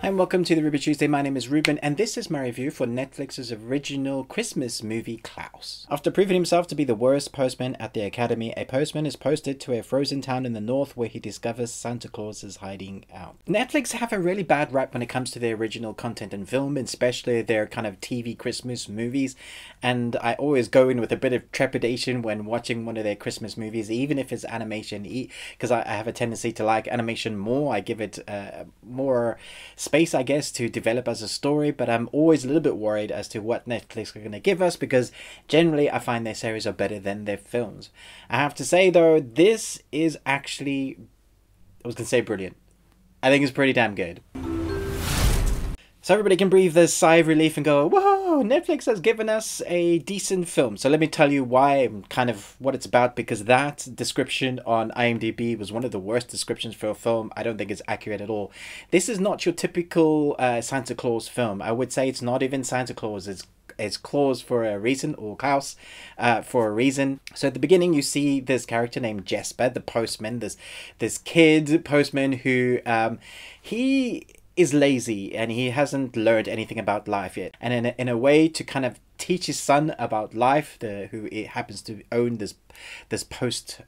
Hi and welcome to the Ruby Tuesday. My name is Ruben and this is my review for Netflix's original Christmas movie Klaus. After proving himself to be the worst postman at the academy, a postman is posted to a frozen town in the north where he discovers Santa Claus is hiding out. Netflix have a really bad rap when it comes to their original content and film, especially their kind of TV Christmas movies, and I always go in with a bit of trepidation when watching one of their Christmas movies, even if it's animation, because I have a tendency to like animation more. I give it more space, I guess, to develop as a story, but I'm always a little bit worried as to what Netflix are going to give us, because generally I find their series are better than their films. I have to say though, this is actually, I was going to say brilliant. I think it's pretty damn good. So everybody can breathe this sigh of relief and go, whoa, Netflix has given us a decent film. So let me tell you why and kind of what it's about, because that description on IMDb was one of the worst descriptions for a film. I don't think it's accurate at all. This is not your typical Santa Claus film. I would say it's not even Santa Claus. It's Claus for a reason, or Klaus for a reason. So at the beginning you see this character named Jesper, the postman, this kid postman who he is lazy and he hasn't learned anything about life yet, and in a way to kind of teach his son about life, who it happens to own this post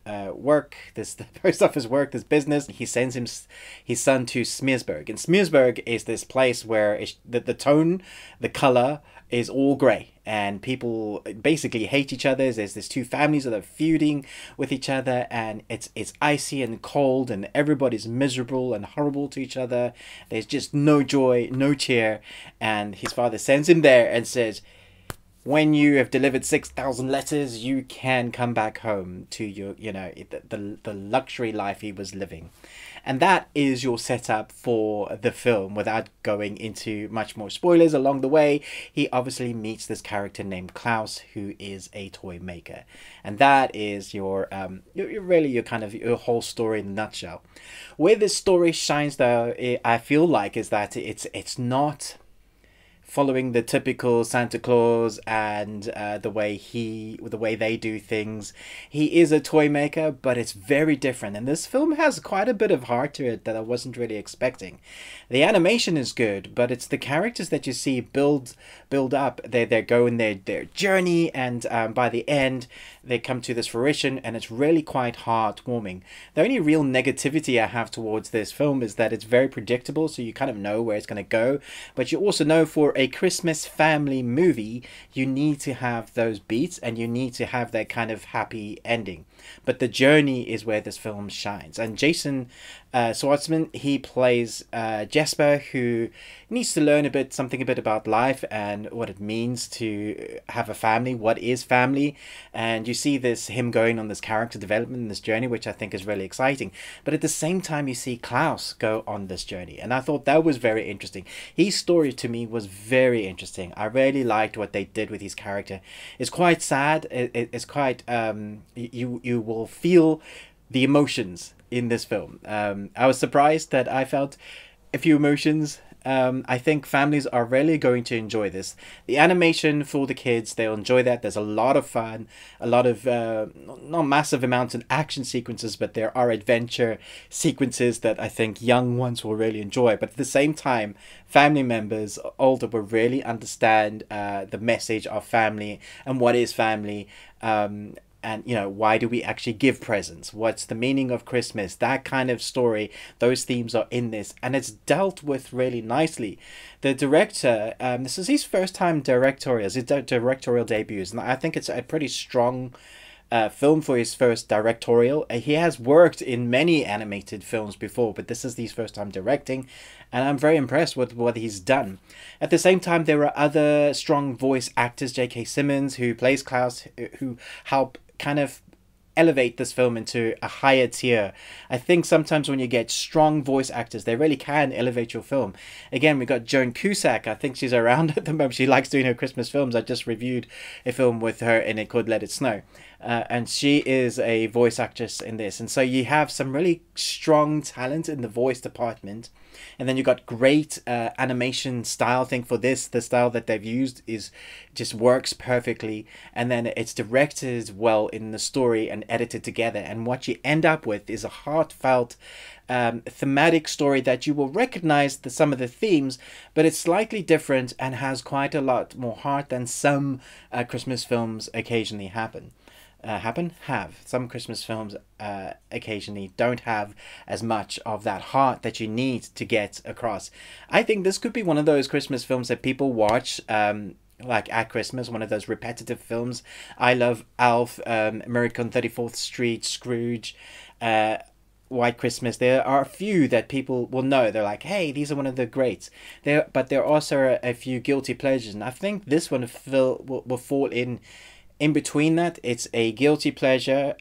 post office work, this business, he sends his son to Smearsburg, and Smearsburg is this place where the tone, the color is all gray, and people basically hate each other. There's these two families that are feuding with each other, and it's icy and cold, and everybody's miserable and horrible to each other. There's just no joy, no cheer, and his father sends him there and says, when you have delivered 6,000 letters, you can come back home to your, the luxury life he was living. And that is your setup for the film. Without going into much more spoilers along the way, he obviously meets this character named Klaus, who is a toy maker. And that is your whole story in a nutshell. Where this story shines, though, I feel like, is that it's not following the typical Santa Claus and the way they do things. He is a toy maker, but it's very different, and this film has quite a bit of heart to it that I wasn't really expecting. The animation is good, but it's the characters that you see build up. They go in their journey, and by the end they come to this fruition, and it's really quite heartwarming. The only real negativity I have towards this film is that it's very predictable, so you kind of know where it's going to go, but you also know for a Christmas family movie you need to have those beats, and you need to have that kind of happy ending. But the journey is where this film shines, and Jason Schwartzman, he plays Jesper, who needs to learn something a bit about life and what it means to have a family, what is family, and you see him going on this character development and this journey, which I think is really exciting. But at the same time you see Klaus go on this journey, and I thought that was very interesting. His story to me was very interesting. I really liked what they did with his character. It's quite sad. It's quite you will feel the emotions in this film. I was surprised that I felt a few emotions. I think families are really going to enjoy this. The animation for the kids, they'll enjoy that. There's a lot of fun, a lot of not massive amounts of action sequences, but there are adventure sequences that I think young ones will really enjoy. But at the same time, family members older will really understand the message of family and what is family. And why do we actually give presents, what's the meaning of Christmas, that kind of story. Those themes are in this, and it's dealt with really nicely. The director, this is his first time directorial debuts, and I think it's a pretty strong film for his first directorial. He has worked in many animated films before, but this is his first time directing, and I'm very impressed with what he's done. At the same time, there are other strong voice actors. J.K. Simmons, who plays Klaus, who help kind of elevate this film into a higher tier. I think sometimes when you get strong voice actors, they really can elevate your film. Again, we got Joan Cusack. I think she's around at the moment. She likes doing her Christmas films. I just reviewed a film with her in it called Let It Snow. and she is a voice actress in this, and so you have some really strong talent in the voice department. And then you got great animation style. I think for this, the style that they've used is just works perfectly. And then it's directed well in the story and edited together. And what you end up with is a heartfelt thematic story that you will recognize some of the themes, but it's slightly different and has quite a lot more heart than some Christmas films occasionally have. Some Christmas films occasionally don't have as much of that heart that you need to get across. I think this could be one of those Christmas films that people watch like at Christmas, one of those repetitive films. I love Alf, American 34th Street, Scrooge, White Christmas. There are a few that people will know. They're like, hey, these are one of the greats. But there are also a few guilty pleasures, and I think this one will fall in between that. It's a guilty pleasure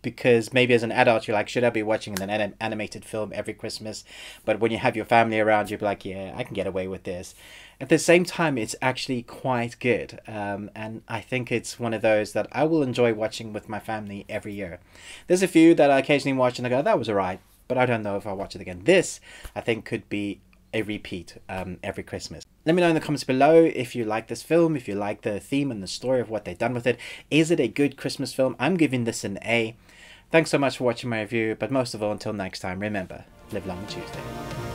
because maybe as an adult you're like, should I be watching an animated film every Christmas? But when you have your family around, you'll be like, yeah, I can get away with this. At the same time, it's actually quite good, and I think it's one of those that I will enjoy watching with my family every year. There's a few that I occasionally watch and I go, that was alright, but I don't know if I'll watch it again. This, I think, could be a repeat every Christmas. Let me know in the comments below if you like this film, if you like the theme and the story of what they've done with it. Is it a good Christmas film? I'm giving this an A. Thanks so much for watching my review, but most of all, until next time, remember, live long and Tuesday.